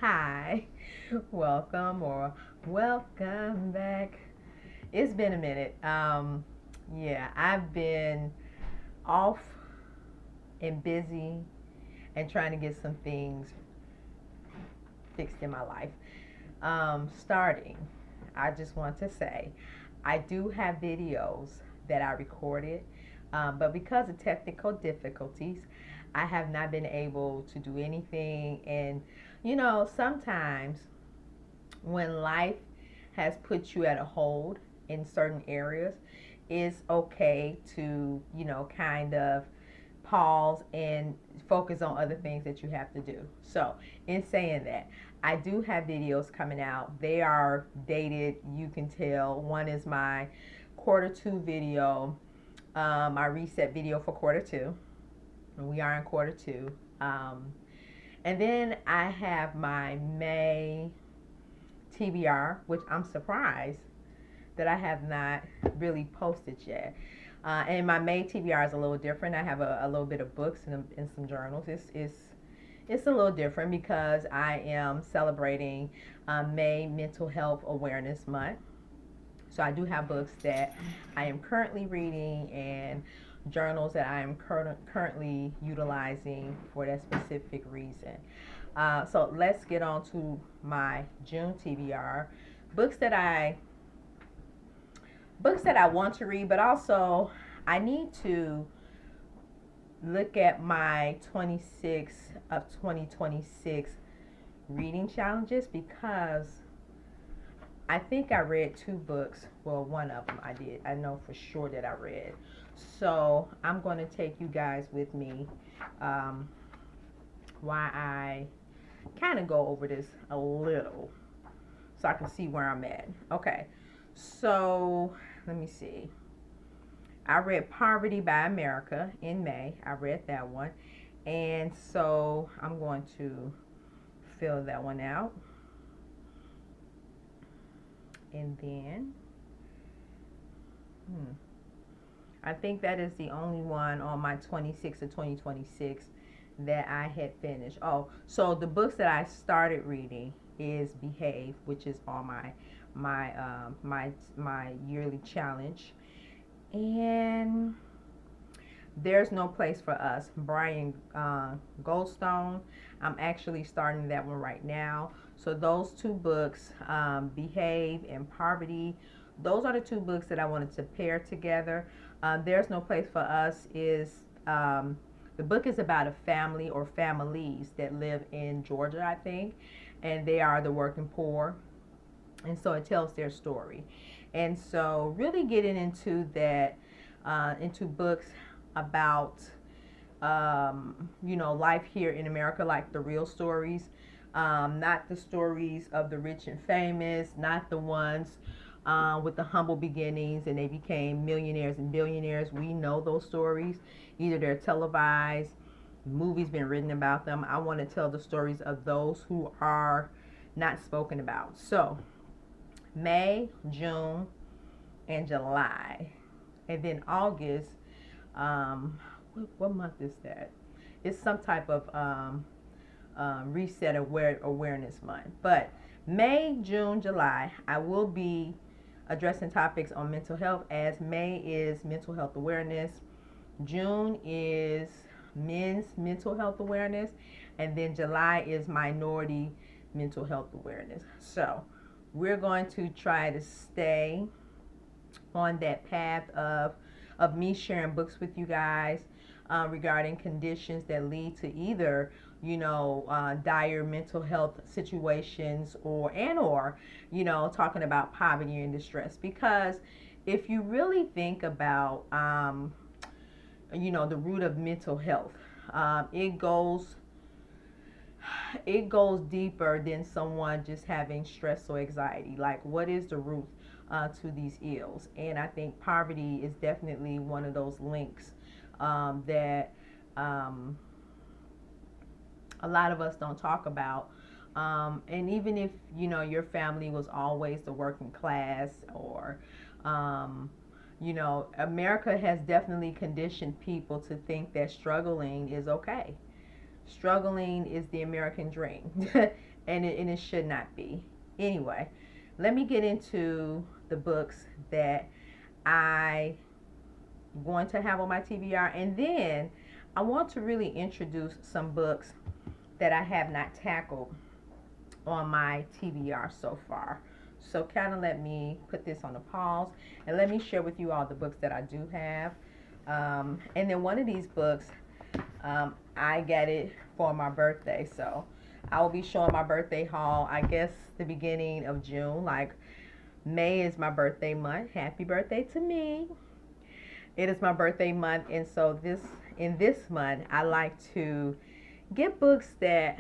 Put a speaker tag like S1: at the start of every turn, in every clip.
S1: Hi, welcome back. It's been a minute. Yeah, I've been off and busy and trying to get some things fixed in my life. Starting, I just want to say I do have videos that I recorded, but because of technical difficulties, I have not been able to do anything. And sometimes when life has put you at a hold in certain areas, it's okay to, kind of pause and focus on other things that you have to do. So, in saying that, I do have videos coming out. They are dated, you can tell. One is my quarter two video, my reset video for quarter two. And we are in quarter two. And then I have my May TBR, which I'm surprised that I have not really posted yet. And my May TBR is a little different. I have a little bit of books and some journals. It's a little different because I am celebrating May Mental Health Awareness Month. So I do have books that I am currently reading and journals that I am currently utilizing for that specific reason. So let's get on to my June TBR books that I want to read, but also I need to look at my 26 of 2026 reading challenges because I think I read two books. Well, one of them I did. I know for sure that I read. So I'm going to take you guys with me um, while I kind of go over this a little so I can see where I'm at. Okay, so let me see. I read Poverty by America in May. I read that one. And so I'm going to fill that one out. And then, I think that is the only one on my 26 of 2026 that I had finished. Oh, so the books that I started reading is Behave, which is on my yearly challenge, and There's No Place for Us, Brian Goldstone. I'm actually starting that one right now. So those two books, Behave and Poverty, those are the two books that I wanted to pair together. There's No Place for Us is the book is about a family or families that live in Georgia, I think, and they are the working poor, and so it tells their story. And so really getting into that, into books about life here in America, like the real stories, not the stories of the rich and famous, not the ones with the humble beginnings and they became millionaires and billionaires. We know those stories. Either they're televised, movies been written about them. I want to tell the stories of those who are not spoken about. So May, June, and July, and then August. What month is that? It's some type of reset awareness month. But May, June, July, I will be addressing topics on mental health, as May is mental health awareness, June is men's mental health awareness, and then July is minority mental health awareness. So we're going to try to stay on that path of me sharing books with you guys regarding conditions that lead to either dire mental health situations or talking about poverty and distress, because if you really think about the root of mental health, it goes deeper than someone just having stress or anxiety. Like, what is the root to these ills? And I think poverty is definitely one of those links that a lot of us don't talk about. And even if your family was always the working class, or America has definitely conditioned people to think that struggling is okay. Struggling is the American dream, and it should not be. Anyway, let me get into the books that I going to have on my TBR, and then I want to really introduce some books that I have not tackled on my TBR so far. So kind of let me put this on a pause and let me share with you all the books that I do have. And then one of these books, I got it for my birthday. So I will be showing my birthday haul, I guess, the beginning of June. Like, May is my birthday month. Happy birthday to me. It is my birthday month, and so this month I like to get books that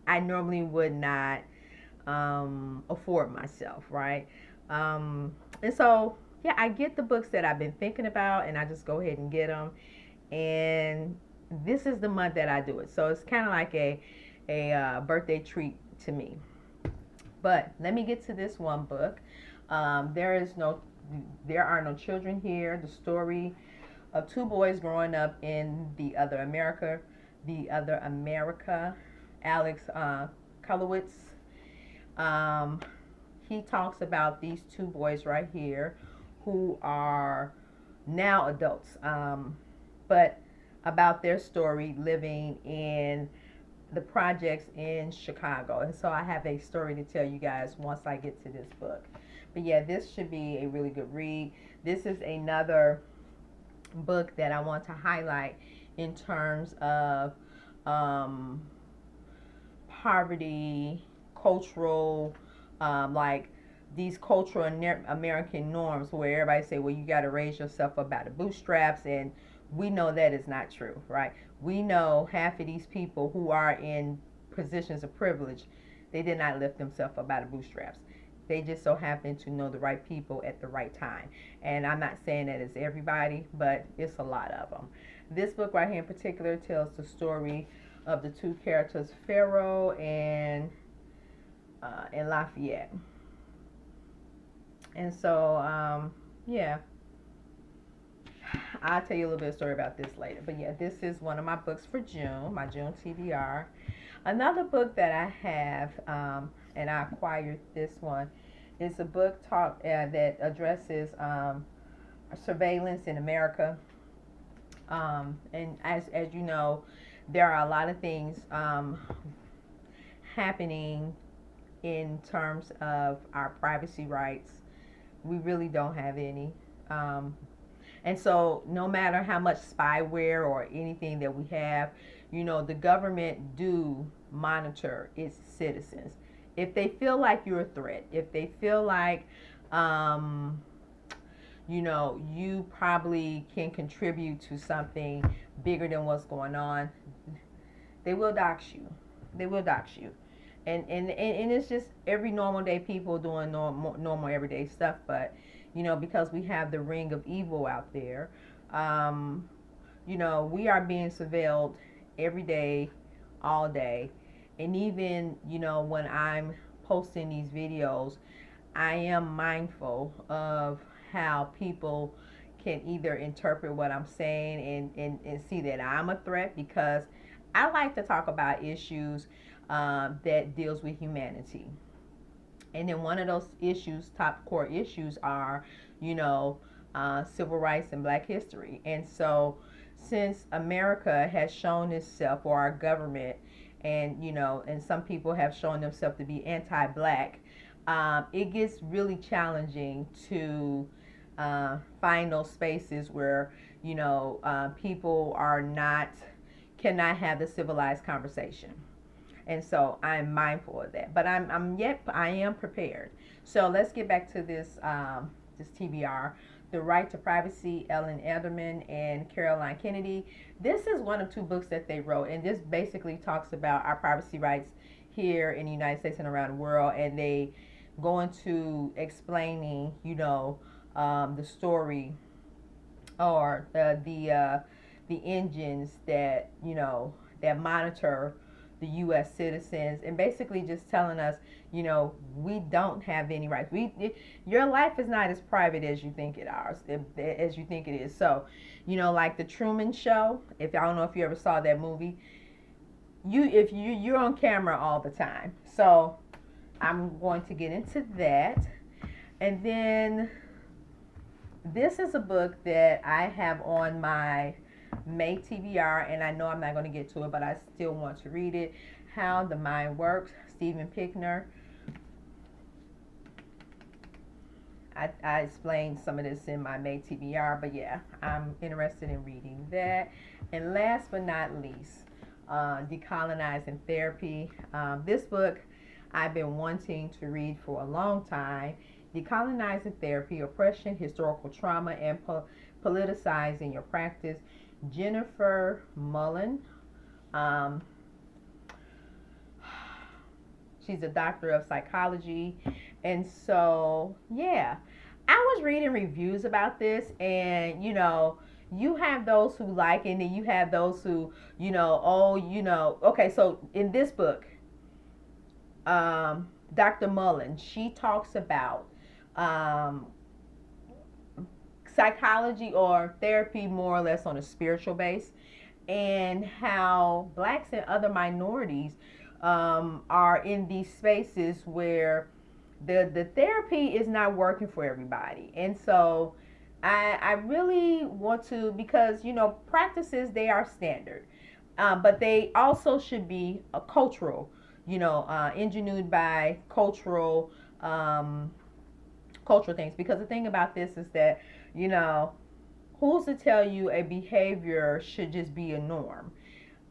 S1: I normally would not afford myself, right? And so yeah, I get the books that I've been thinking about, and I just go ahead and get them. And this is the month that I do it, so it's kind of like a birthday treat to me. But let me get to this one book. There is no there are no children here. The story of two boys growing up in the other America. Alex Kolowitz. Um, he talks about these two boys right here who are now adults, but about their story living in the projects in Chicago. And so I have a story to tell you guys once I get to this book. But yeah, this should be a really good read. This is another book that I want to highlight in terms of um, poverty, cultural, like these cultural American norms where everybody say, well, you got to raise yourself up by the bootstraps, and we know that is not true, right? We know half of these people who are in positions of privilege, they did not lift themselves up by the bootstraps. They just so happen to know the right people at the right time. And I'm not saying that it's everybody, but it's a lot of them. This book right here in particular tells the story of the two characters, Pharaoh and Lafayette. And so, yeah, I'll tell you a little bit of story about this later. But yeah, this is one of my books for June, my June TBR. Another book that I have, and I acquired this one, is a book that addresses surveillance in America. And as you know, there are a lot of things happening in terms of our privacy rights. We really don't have any. And so no matter how much spyware or anything that we have, you know, the government do monitor its citizens. If they feel like you're a threat, if they feel like, you know, you probably can contribute to something bigger than what's going on, they will dox you. They will dox you. And it's just every normal day people doing normal everyday stuff. But, you know, because we have the ring of evil out there, you know, we are being surveilled every day, all day. And even, you know, when I'm posting these videos, I am mindful of how people can either interpret what I'm saying and see that I'm a threat, because I like to talk about issues that deals with humanity. And then one of those issues, top core issues, are, you know, civil rights and black history. And so since America has shown itself, or our government, and, you know, and some people have shown themselves to be anti-black, it gets really challenging to find those spaces where, you know, people cannot have the civilized conversation. And so I'm mindful of that, but I am prepared. So let's get back to this TBR, The Right to Privacy, Ellen Ederman and Caroline Kennedy. This is one of two books that they wrote, and this basically talks about our privacy rights here in the United States and around the world. And they go into explaining, you know, the story, or the engines that, you know, that monitor the U.S. citizens, and basically just telling us, you know, we don't have any rights. Your life is not as private as you think as you think it is. So, you know, like the Truman Show. If I don't know if you ever saw that movie, you're on camera all the time. So I'm going to get into that. And then this is a book that I have on my May TBR, and I know I'm not going to get to it, but I still want to read it. How the Mind Works, Steven Pinker. I explained some of this in my May TBR, but yeah, I'm interested in reading that. And last but not least, Decolonizing Therapy. This book I've been wanting to read for a long time. Decolonizing Therapy, Oppression, Historical Trauma, and Politicizing Your Practice. Jennifer Mullen. Um, she's a doctor of psychology. And so, yeah, I was reading reviews about this, and you have those who like it, and then you have those who, okay, so in this book, Dr. Mullen, she talks about um, psychology or therapy more or less on a spiritual base, and how blacks and other minorities are in these spaces where the therapy is not working for everybody. And so I really want to, because practices, they are standard, but they also should be a cultural, engineered by cultural things. Because the thing about this is that who's to tell you a behavior should just be a norm?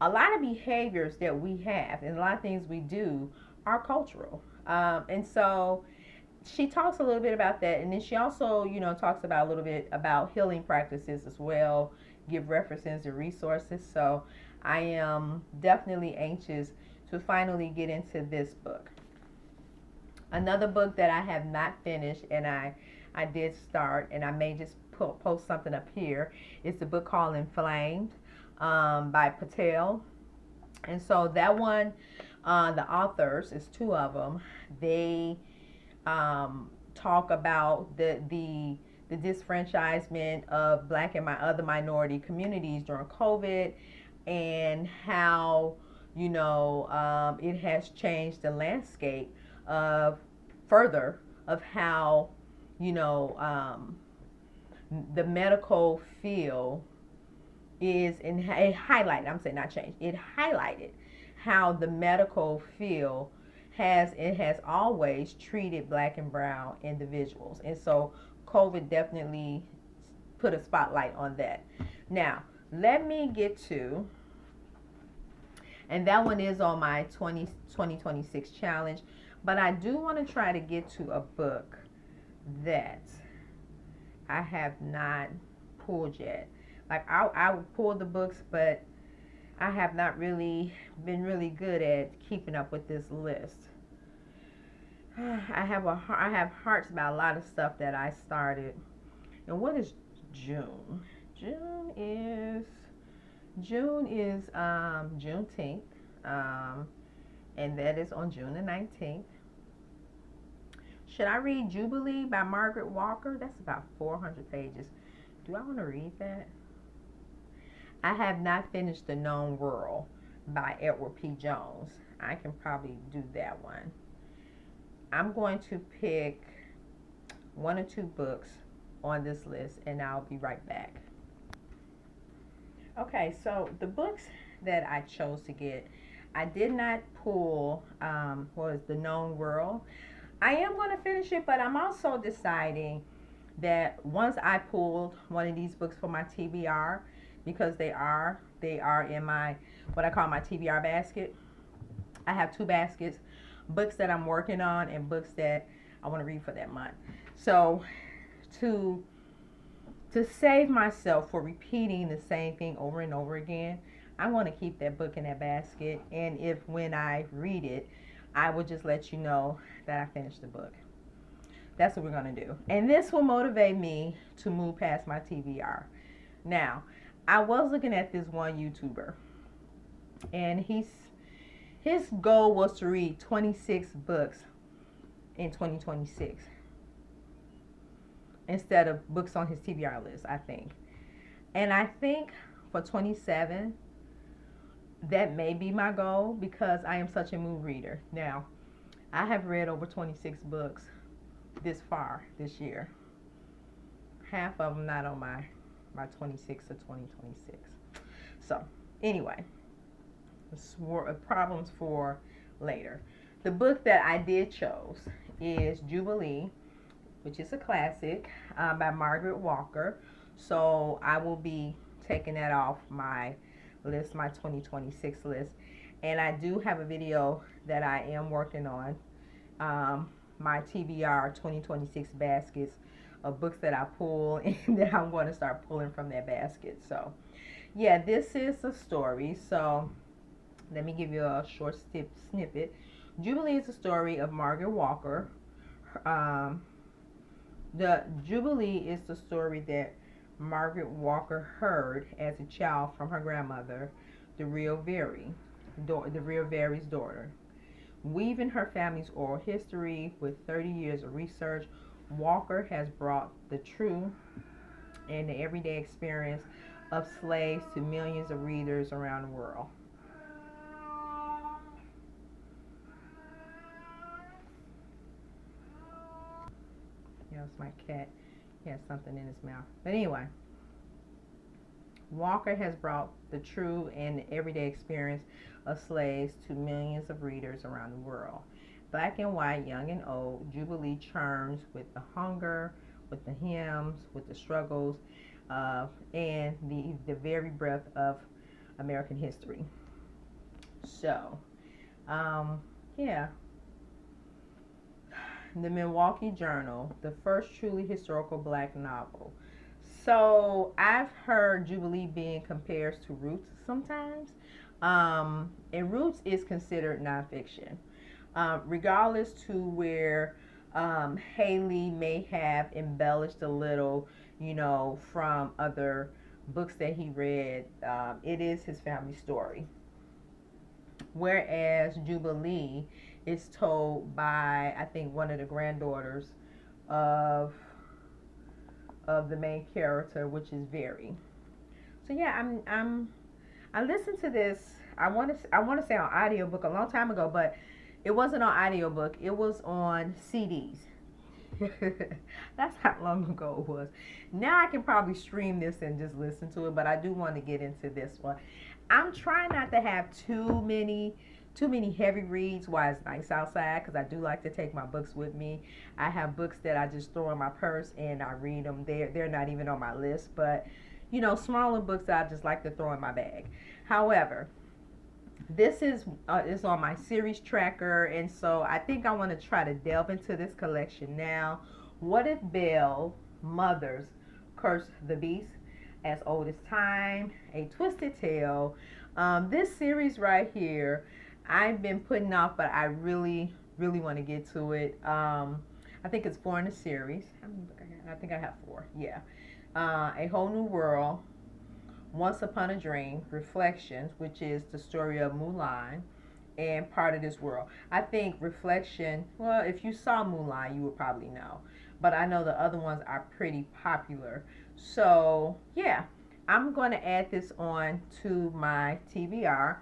S1: A lot of behaviors that we have and a lot of things we do are cultural. And so she talks a little bit about that. And then she also, talks about a little bit about healing practices as well, give references and resources. So I am definitely anxious to finally get into this book. Another book that I have not finished, and I did start, and I may just post something up here, is the book called Inflamed by Patel. And so that one, the authors, is two of them. They talk about the disfranchisement of black and my other minority communities during COVID, and how it has changed the landscape of further of how the medical field is in it highlighted. I'm saying not changed. It highlighted how the medical field has always treated black and brown individuals, and so COVID definitely put a spotlight on that. Now, let me get to, and that one is on my 2026 challenge, but I do want to try to get to a book that I have not pulled yet. Like I pull the books, but I have not really been really good at keeping up with this list. I have hearts about a lot of stuff that I started. And what is June? June is Juneteenth, and that is on June the 19th. Should I read Jubilee by Margaret Walker? That's about 400 pages. Do I want to read that? I have not finished The Known World by Edward P. Jones. I can probably do that one. I'm going to pick one or two books on this list, and I'll be right back. Okay, so the books that I chose to get, I did not pull was The Known World. I am going to finish it, but I'm also deciding that once I pulled one of these books for my TBR, because they are in my, what I call my TBR basket. I have two baskets, books that I'm working on and books that I want to read for that month. So to save myself for repeating the same thing over and over again, I want to keep that book in that basket, and if when I read it, I will just let you know that I finished the book. That's what we're going to do. And this will motivate me to move past my TBR. Now, I was looking at this one YouTuber, and his goal was to read 26 books in 2026 instead of books on his TBR list, I think. And I think for 27, that may be my goal because I am such a mood reader. Now, I have read over 26 books this far this year. Half of them not on my 26 to 2026. So, anyway, problems for later. The book that I did chose is Jubilee, which is a classic by Margaret Walker. So I will be taking that off my list, my 2026 list. And I do have a video that I am working on, my TBR 2026 baskets of books that I pull and that I'm going to start pulling from that basket. So yeah, this is a story. So let me give you a short snippet. Jubilee is a story of Margaret Walker. The Jubilee is the story that Margaret Walker heard as a child from her grandmother, the real Very's daughter. Weaving her family's oral history with 30 years of research, Walker has brought the true and the everyday experience of slaves to millions of readers around the world. It's my cat. He has something in his mouth. But anyway, Walker has brought the true and everyday experience of slaves to millions of readers around the world. Black and white, young and old, Jubilee churns with the hunger, with the hymns, with the struggles, and the very breadth of American history. So, yeah. The Milwaukee Journal, the first truly historical black novel. So I've heard Jubilee being compared to Roots sometimes. And Roots is considered nonfiction. Regardless to where Haley may have embellished a little, from other books that he read, it is his family story. Whereas Jubilee is told by, I think, one of the granddaughters of the main character, which is Very. So yeah, I listened to this. I want to say on audiobook a long time ago, but it wasn't on audiobook. It was on CDs. That's how long ago it was. Now I can probably stream this and just listen to it, but I do want to get into this one. I'm trying not to have too many heavy reads while it's nice outside, because I do like to take my books with me. I have books that I just throw in my purse and I read them. They're not even on my list, but smaller books I just like to throw in my bag. However, this is on my series tracker, and so I think I want to try to delve into this collection now. What If Belle Mothers Curse the Beast, As Old as Time, A Twisted Tale. This series right here, I've been putting off, but I really, really want to get to it. I think it's 4 in the series. I think I have 4. Yeah. A Whole New World, Once Upon a Dream, Reflections, which is the story of Mulan, and Part of This World. I think Reflection, well, if you saw Mulan, you would probably know. But I know the other ones are pretty popular. So, yeah, I'm going to add this on to my TBR.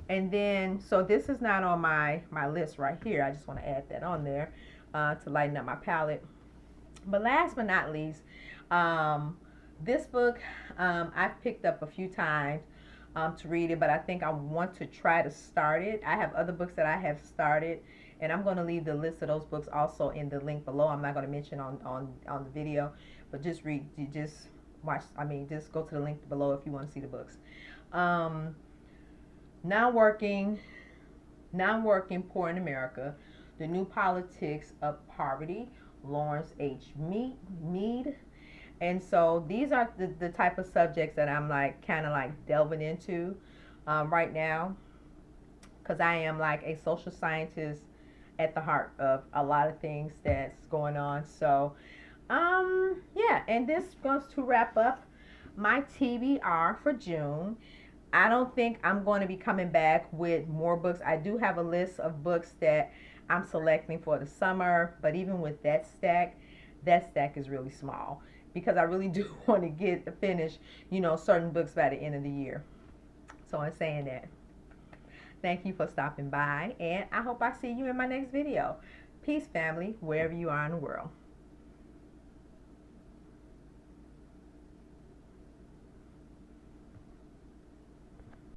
S1: And then, so this is not on my list right here. I just want to add that on there to lighten up my palette. But last but not least, this book I've picked up a few times to read it, but I think I want to try to start it. I have other books that I have started, and I'm going to leave the list of those books also in the link below. I'm not going to mention on the video, but just watch. Just go to the link below if you want to see the books. Non-working, Poor in America, The New Politics of Poverty, Lawrence H. Mead. And so these are the type of subjects that I'm kind of delving into right now, because I am a social scientist at the heart of a lot of things that's going on. So yeah, and this goes to wrap up my TBR for June. I don't think I'm going to be coming back with more books. I do have a list of books that I'm selecting for the summer, but even with that stack is really small, because I really do want to finish certain books by the end of the year. So I'm saying that. Thank you for stopping by, and I hope I see you in my next video. Peace, family, wherever you are in the world.